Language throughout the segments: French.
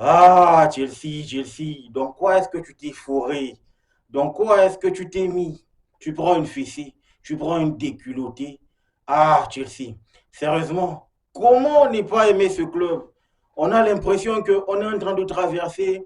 Ah, Chelsea, Chelsea, dans quoi est-ce que tu t'es fourré? Dans quoi est-ce que tu t'es mis? Tu prends une fessée, tu prends une déculottée. Ah, Chelsea, sérieusement, comment ne pas aimer ce club? On a l'impression qu'on est en train de traverser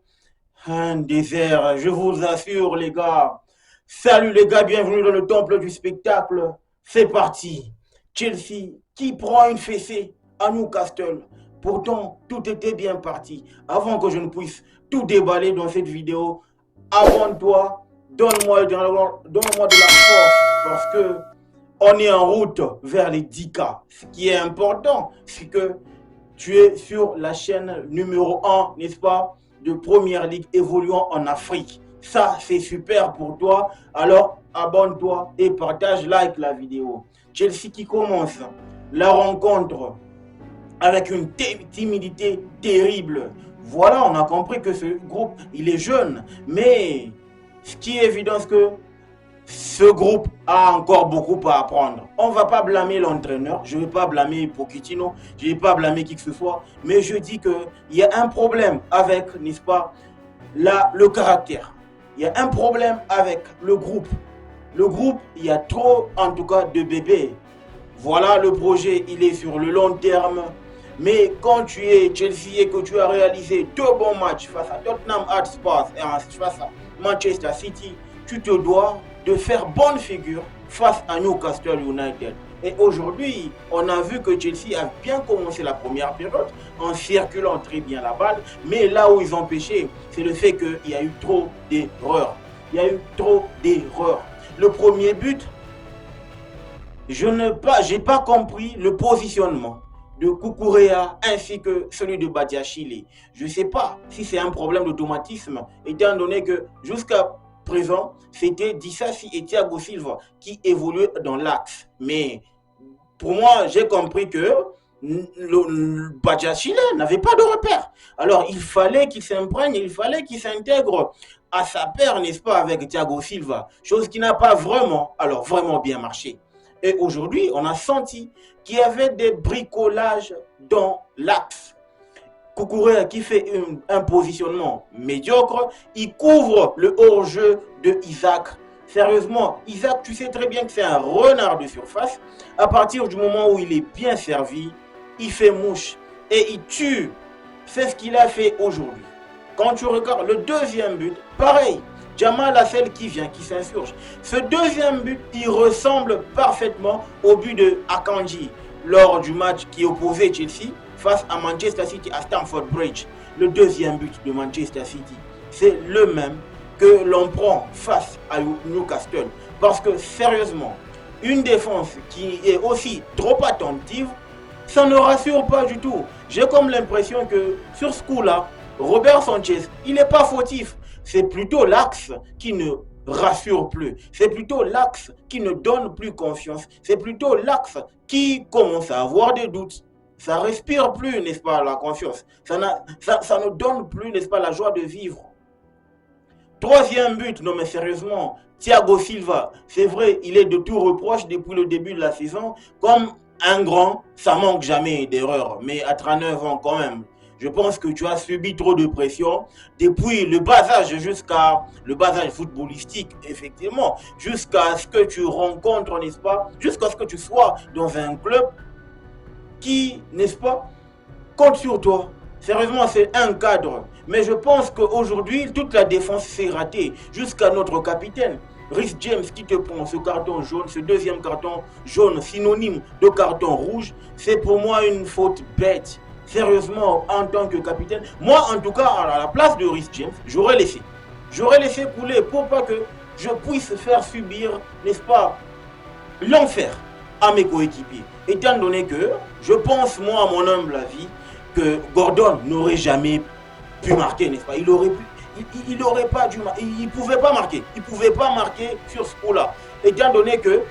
un désert, je vous assure, les gars. Salut les gars, bienvenue dans le temple du spectacle. C'est parti. Chelsea qui prend une fessée à Newcastle. Pourtant, tout était bien parti. Avant que je ne puisse tout déballer dans cette vidéo, abonne-toi, donne-moi de la force parce que on est en route vers les 10K. Ce qui est important, c'est que tu es sur la chaîne numéro 1, n'est-ce pas, de Première Ligue évoluant en Afrique. Ça, c'est super pour toi. Alors, abonne-toi et partage, like la vidéo. Chelsea qui commence la rencontre avec une timidité terrible. Voilà, on a compris que ce groupe, il est jeune. Mais ce qui est évident, c'est que ce groupe a encore beaucoup à apprendre. On ne va pas blâmer l'entraîneur, je ne vais pas blâmer Pochettino, je ne vais pas blâmer qui que ce soit, mais je dis qu'il y a un problème avec, n'est-ce pas, le caractère. Il y a un problème avec le groupe. Le groupe, il y a trop, en tout cas, de bébés. Voilà, le projet, il est sur le long terme. Mais quand tu es Chelsea et que tu as réalisé deux bons matchs face à Tottenham Hotspur et face à Manchester City, tu te dois de faire bonne figure face à Newcastle United. Et aujourd'hui, on a vu que Chelsea a bien commencé la première période en circulant très bien la balle. Mais là où ils ont péché, c'est le fait qu'il y a eu trop d'erreurs. Il y a eu trop d'erreurs. Le premier but, je n'ai pas compris le positionnement de Kukurea ainsi que celui de Badiachile. Je ne sais pas si c'est un problème d'automatisme, étant donné que jusqu'à présent, c'était Dissassi et Thiago Silva qui évoluaient dans l'axe. Mais pour moi, j'ai compris que le Badiachile n'avait pas de repère. Alors, il fallait qu'il s'imprègne, il fallait qu'il s'intègre à sa paire, n'est-ce pas, avec Thiago Silva. Chose qui n'a pas vraiment, alors vraiment bien marché. Et aujourd'hui, on a senti qu'il y avait des bricolages dans l'axe. Kukurea qui fait un positionnement médiocre, il couvre le hors-jeu de Isaac. Sérieusement, Isaac, tu sais très bien que c'est un renard de surface. À partir du moment où il est bien servi, il fait mouche et il tue. C'est ce qu'il a fait aujourd'hui. Quand tu regardes le deuxième but, pareil. Jamal Assel qui vient, qui s'insurge. Ce deuxième but, il ressemble parfaitement au but de Akanji lors du match qui opposait Chelsea face à Manchester City à Stamford Bridge. Le deuxième but de Manchester City, c'est le même que l'on prend face à Newcastle. Parce que sérieusement, une défense qui est aussi trop attentive, ça ne rassure pas du tout. J'ai comme l'impression que sur ce coup-là, Robert Sanchez, il n'est pas fautif. C'est plutôt l'axe qui ne rassure plus. C'est plutôt l'axe qui ne donne plus confiance. C'est plutôt l'axe qui commence à avoir des doutes. Ça respire plus, n'est-ce pas, la confiance. Ça ne donne plus, n'est-ce pas, la joie de vivre. Troisième but, non mais sérieusement, Thiago Silva, c'est vrai, il est de tout reproche depuis le début de la saison. Comme un grand, ça manque jamais d'erreur. Mais à 39 ans quand même, je pense que tu as subi trop de pression depuis le bas âge jusqu'à le bas âge footballistique, effectivement, jusqu'à ce que tu rencontres, n'est-ce pas, jusqu'à ce que tu sois dans un club qui, n'est-ce pas, compte sur toi. Sérieusement, c'est un cadre. Mais je pense qu'aujourd'hui, toute la défense s'est ratée jusqu'à notre capitaine. Rhys James qui te prend ce carton jaune, ce deuxième carton jaune synonyme de carton rouge, c'est pour moi une faute bête. Sérieusement, en tant que capitaine, moi en tout cas, à la place de Rhys James, j'aurais laissé. J'aurais laissé couler pour pas que je puisse faire subir, n'est-ce pas, l'enfer à mes coéquipiers. Étant donné que je pense, moi, à mon humble avis, que Gordon n'aurait jamais pu marquer, n'est-ce pas? Il aurait pas dû, il pouvait pas marquer. Il pouvait pas marquer sur ce coup-là. Étant donné que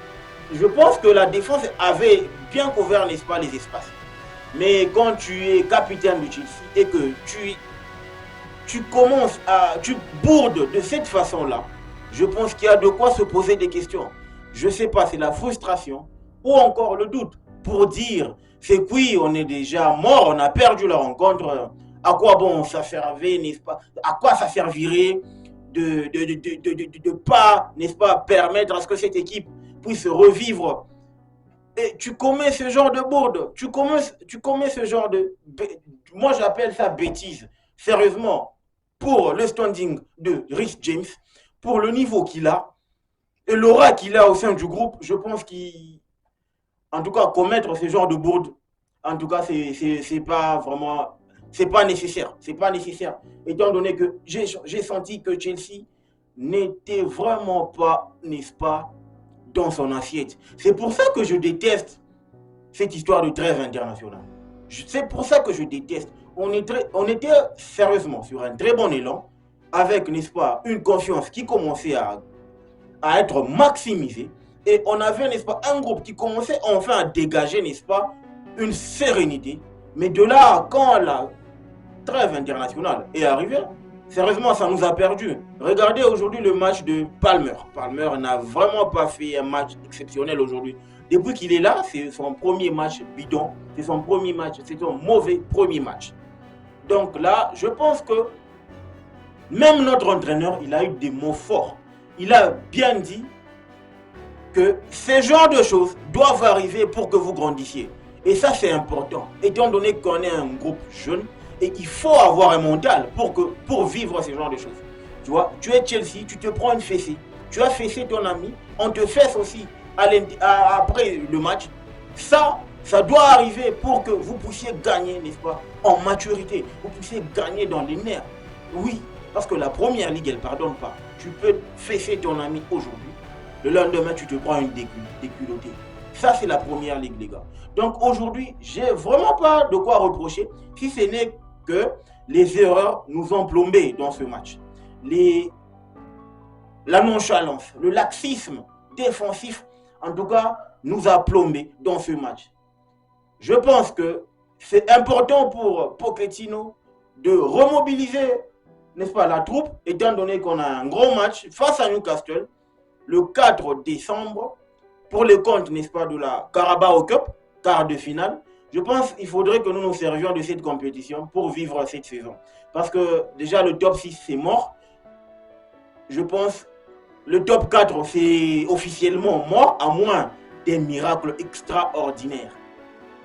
je pense que la défense avait bien couvert, n'est-ce pas, les espaces. Mais quand tu es capitaine de Chelsea et que tu bourdes de cette façon-là, je pense qu'il y a de quoi se poser des questions. Je ne sais pas, c'est la frustration ou encore le doute pour dire c'est oui, on est déjà mort, on a perdu la rencontre À quoi bon ça servait, n'est-ce pas? À quoi ça servirait de pas, n'est-ce pas, permettre à ce que cette équipe puisse revivre? Et tu commets ce genre de bourde, tu commets ce genre de... Moi, j'appelle ça bêtise. Sérieusement, pour le standing de Rhys James, pour le niveau qu'il a, et l'aura qu'il a au sein du groupe, je pense qu'il... En tout cas, commettre ce genre de bourde, en tout cas, c'est pas vraiment... C'est pas nécessaire. C'est pas nécessaire. Étant donné que j'ai senti que Chelsea n'était vraiment pas, n'est-ce pas, dans son assiette. C'est pour ça que je déteste cette histoire de trêve internationale. C'est pour ça que je déteste. On était sérieusement sur un très bon élan, avec, n'est-ce pas, une confiance qui commençait à être maximisée. Et on avait, n'est-ce pas, un groupe qui commençait enfin à dégager, n'est-ce pas, une sérénité. Mais de là, quand la trêve internationale est arrivée, sérieusement, ça nous a perdu. Regardez aujourd'hui le match de Palmer. Palmer n'a vraiment pas fait un match exceptionnel aujourd'hui. Depuis qu'il est là, c'est son premier match bidon. C'est son premier match, c'est un mauvais premier match. Donc là, je pense que même notre entraîneur, il a eu des mots forts. Il a bien dit que ces genres de choses doivent arriver pour que vous grandissiez. Et ça, c'est important. Étant donné qu'on est un groupe jeune, et il faut avoir un mental pour vivre ce genre de choses. Tu vois, tu es Chelsea, tu te prends une fessée. Tu as fessé ton ami, on te fesse aussi après le match. Ça doit arriver pour que vous puissiez gagner, n'est-ce pas, en maturité. Vous puissiez gagner dans les nerfs. Oui, parce que la première ligue, elle ne pardonne pas. Tu peux fesser ton ami aujourd'hui. Le lendemain, tu te prends une déculottée. Ça, c'est la première ligue, les gars. Donc aujourd'hui, j'ai vraiment pas de quoi reprocher, si ce n'est que les erreurs nous ont plombés dans ce match. La nonchalance, le laxisme défensif, en tout cas, nous a plombés dans ce match. Je pense que c'est important pour Pochettino de remobiliser, n'est-ce pas, la troupe, étant donné qu'on a un gros match face à Newcastle le 4 décembre pour les comptes, n'est-ce pas, de la Carabao Cup, quart de finale. Je pense qu'il faudrait que nous nous servions de cette compétition pour vivre cette saison. Parce que déjà le top 6 c'est mort. Je pense le top 4 c'est officiellement mort, à moins des miracles extraordinaires.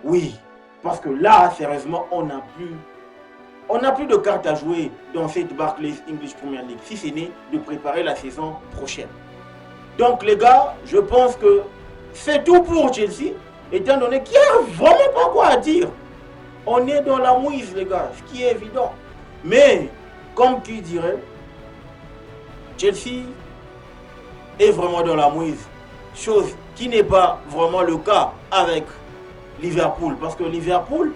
Oui, parce que là, sérieusement, on n'a plus de cartes à jouer dans cette Barclays English Premier League, si ce n'est de préparer la saison prochaine. Donc les gars, je pense que c'est tout pour Chelsea. Étant donné qu'il n'y a vraiment pas quoi à dire. On est dans la mouise, les gars, ce qui est évident. Mais, comme qui dirait, Chelsea est vraiment dans la mouise. Chose qui n'est pas vraiment le cas avec Liverpool. Parce que Liverpool,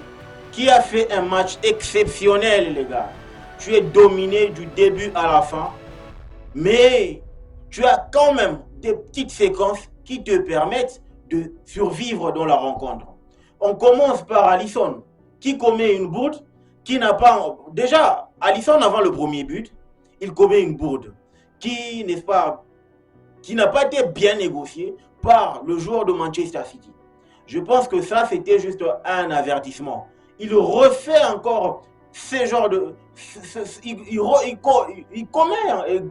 qui a fait un match exceptionnel, les gars. Tu es dominé du début à la fin. Mais tu as quand même des petites séquences qui te permettent de survivre dans la rencontre. On commence par Alisson, qui commet une bourde, qui n'a pas... Déjà, Alisson, avant le premier but, il commet une bourde, qui, n'est-ce pas, qui n'a pas été bien négociée par le joueur de Manchester City. Je pense que ça, c'était juste un avertissement. Il refait encore ce genre de... Il commet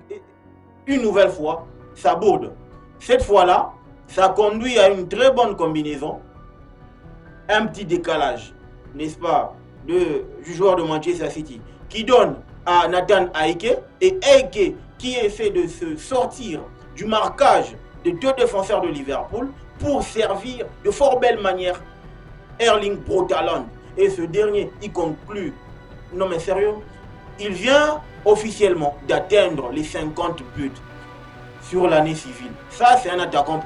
une nouvelle fois sa bourde. Cette fois-là, ça conduit à une très bonne combinaison, un petit décalage, n'est-ce pas, du joueur de Manchester City, qui donne à Nathan Ake, et Ake qui essaie de se sortir du marquage de deux défenseurs de Liverpool pour servir de fort belle manière Erling Braut Haaland. Et ce dernier, il conclut, non mais sérieux, il vient officiellement d'atteindre les 50 buts sur l'année civile. Ça, c'est un attaquant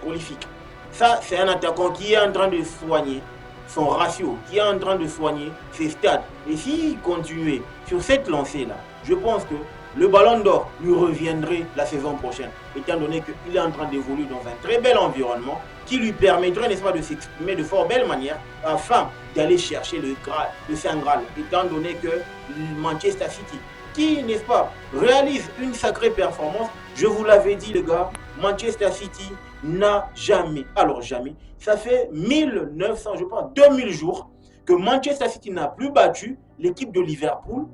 prolifique. Ça, c'est un attaquant qui est en train de soigner son ratio, qui est en train de soigner ses stats. Et s'il continuait sur cette lancée-là, je pense que le ballon d'or lui reviendrait la saison prochaine, étant donné qu'il est en train d'évoluer dans un très bel environnement qui lui permettrait, n'est-ce pas, de s'exprimer de fort belle manière afin d'aller chercher le Saint Graal, étant donné que Manchester City, qui, n'est-ce pas, réalise une sacrée performance. Je vous l'avais dit, les gars, Manchester City n'a jamais, alors jamais, ça fait 1900, je pense, 2000 jours que Manchester City n'a plus battu l'équipe de Liverpool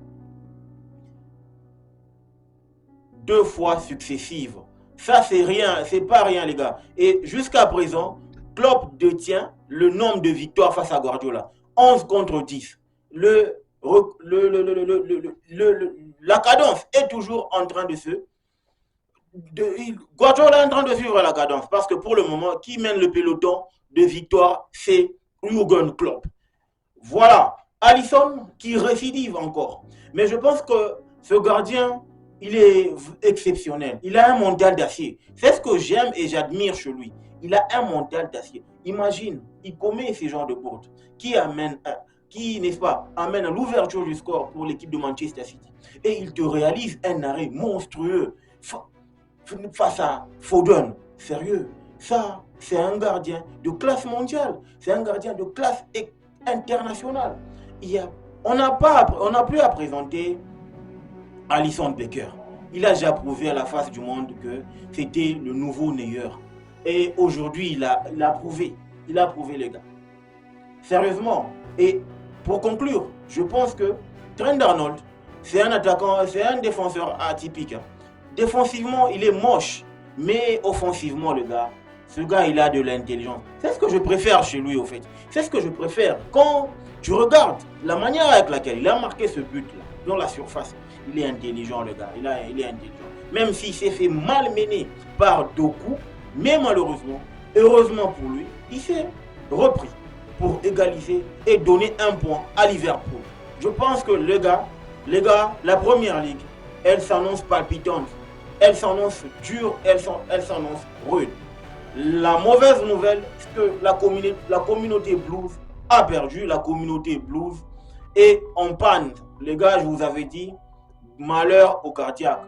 2 fois successives. Ça, c'est rien, c'est pas rien, les gars. Et jusqu'à présent, Klopp détient le nombre de victoires face à Guardiola. 11 contre 10. La cadence est toujours en train de se... Guardiola est en train de suivre la cadence parce que pour le moment, qui mène le peloton de victoire, c'est Jürgen Klopp. Voilà. Alisson qui récidive encore. Mais je pense que ce gardien, il est exceptionnel. Il a un mental d'acier. C'est ce que j'aime et j'admire chez lui. Il a un mental d'acier. Imagine, il commet ce genre de bourde qui amène, n'est-ce pas, amène l'ouverture du score pour l'équipe de Manchester City. Et il te réalise un arrêt monstrueux face à Foden. Sérieux, ça, c'est un gardien de classe mondiale. C'est un gardien de classe internationale. On n'a plus à présenter Alisson Becker. Il a déjà prouvé à la face du monde que c'était le nouveau Neuer. Et aujourd'hui, il a prouvé. Il a prouvé, les gars. Sérieusement. Et pour conclure, je pense que Trent Arnold, c'est un attaquant, c'est un défenseur atypique. Défensivement, il est moche. Mais offensivement, le gars, ce gars, il a de l'intelligence. C'est ce que je préfère chez lui, au fait. C'est ce que je préfère. Quand tu regardes la manière avec laquelle il a marqué ce but-là, dans la surface, il est intelligent, le gars. Il est intelligent. Même s'il s'est fait malmener par Doku, mais malheureusement, heureusement pour lui, il s'est repris pour égaliser et donner un point à Liverpool. Je pense que les gars, la première ligue, elle s'annonce palpitante. Elle s'annonce dure, elle s'annonce rude. La mauvaise nouvelle, c'est que la communauté blues a perdu. La communauté blues est en panne. Les gars, je vous avais dit, malheur au cardiaque.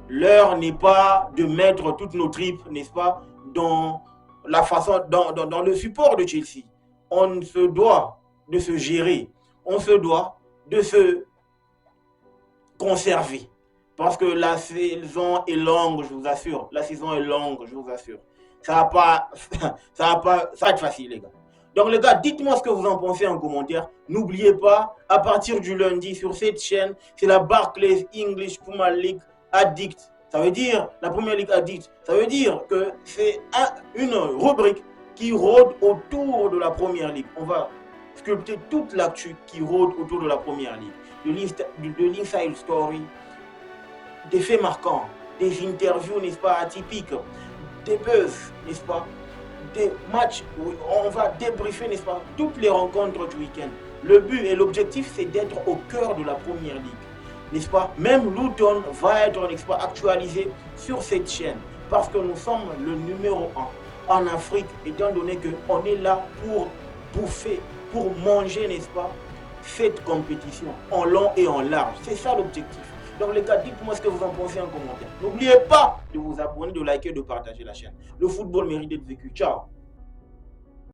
L'heure n'est pas de mettre toutes nos tripes, n'est-ce pas, dans le support de Chelsea. On se doit de se gérer. On se doit de se conserver. Parce que la saison est longue, je vous assure. La saison est longue, je vous assure. Ça va être facile, les gars. Donc, les gars, dites-moi ce que vous en pensez en commentaire. N'oubliez pas, à partir du lundi, sur cette chaîne, c'est la Barclays English Premier League Addict. Ça veut dire, la Premier League Addict, ça veut dire que c'est une rubrique qui rôde autour de la Première Ligue. On va sculpter toute l'actu qui rôde autour de la Première Ligue. De l'inside story, des faits marquants, des interviews, n'est-ce pas, atypiques, des buzz, n'est-ce pas, des matchs où on va débriefer, n'est-ce pas, toutes les rencontres du week-end. Le but et l'objectif, c'est d'être au cœur de la Première Ligue, n'est-ce pas. Même Luton va être, n'est-ce pas, actualisé sur cette chaîne parce que nous sommes le numéro 1 en Afrique, étant donné qu'on est là pour bouffer, pour manger, n'est-ce pas, cette compétition en long et en large. C'est ça l'objectif. Donc les gars, dites-moi ce que vous en pensez en commentaire. N'oubliez pas de vous abonner, de liker, de partager la chaîne. Le football mérite d'être vécu. Ciao.